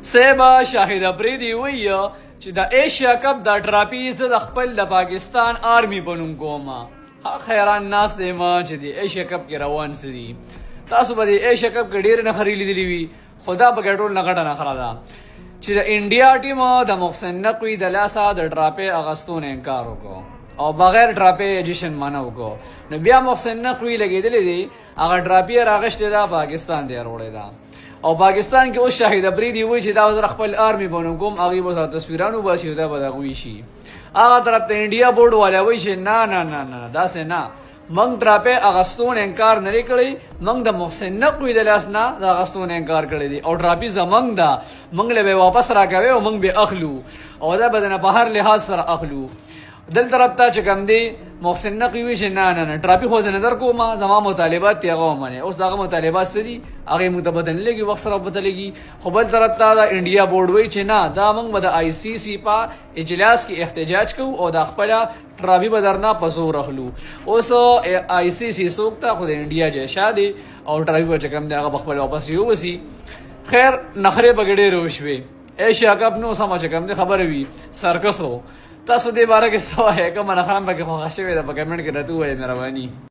سیبا شاهد افریدي وایي چې د ایشیا کپ د ټرافي زه د خپل د پاکستان آرمي په نوم کوم. حیران ناست یم چې د ایشیا کپ کې روان څه دي. تاسو به د ایشیا کپ کې ډېرې نښرې لیدلې وي، خو دا پکې ټول نه غټه نښره ده چې د انډیا ټیم د محسن نقوي د لاسه د ټراپې اغستو نه انکار وکړو او بغیر ټراپې جشن منع وکړو. نو بیا محسن نقوي لګېدلی دی، هغه ټراپې یې راغشتې ده، پاکستان ته یې راوړې ده. او پاکستان کې اوس شاهد افریدي وایي چې دا زه خپل آرمي په نوم کوم، هغوی به سره تصویران وباسي او دا به د هغوی شي. هغه طرف ته انډیا بورډ والا وایي چې نه نه نه نه داسې نه، موږ ټراپې اغستو نه انکار نه دی کړی، موږ د محسن نقوي د لاس نه د اغستو نه انکار کړی دی او ټراپي زموږ ده، موږ له به واپس راکوي او موږ به اخلو او دا به د نه په هر لحاظ سره اخلو. دل طرف ته چې کوم دی محسن نقوي وایي چې نه نه نه ټراپي خو زه نه در کوم، زما مطالبات دي هغه ومنئ. اوس د هغه مطالبات څه دي هغې موږ ته پته نه لګي، وخت سره پته لګي. خو بل طرف ته د انډیا بورډ وایي چې نه، دا موږ به د آی سی سی په اجلاس کې احتجاج کوو او د خپله ټراپي به درنه په زور اخلو. اوس آی سی سی څوک ته؟ خو د انډیا جیشا دی او ټراپي به چې کوم دی هغه به خپل واپس یوسي. خیر نخرې پکې ډېرې وشوې. ایشیا کپ نو سمه چې کوم دی خبره وي سرکس و. تاسو دې باره کې څه وایئ؟ کومه نښه هم پکې خوښه شوې ده په کمنټ کې راته ووایئ مهرباني.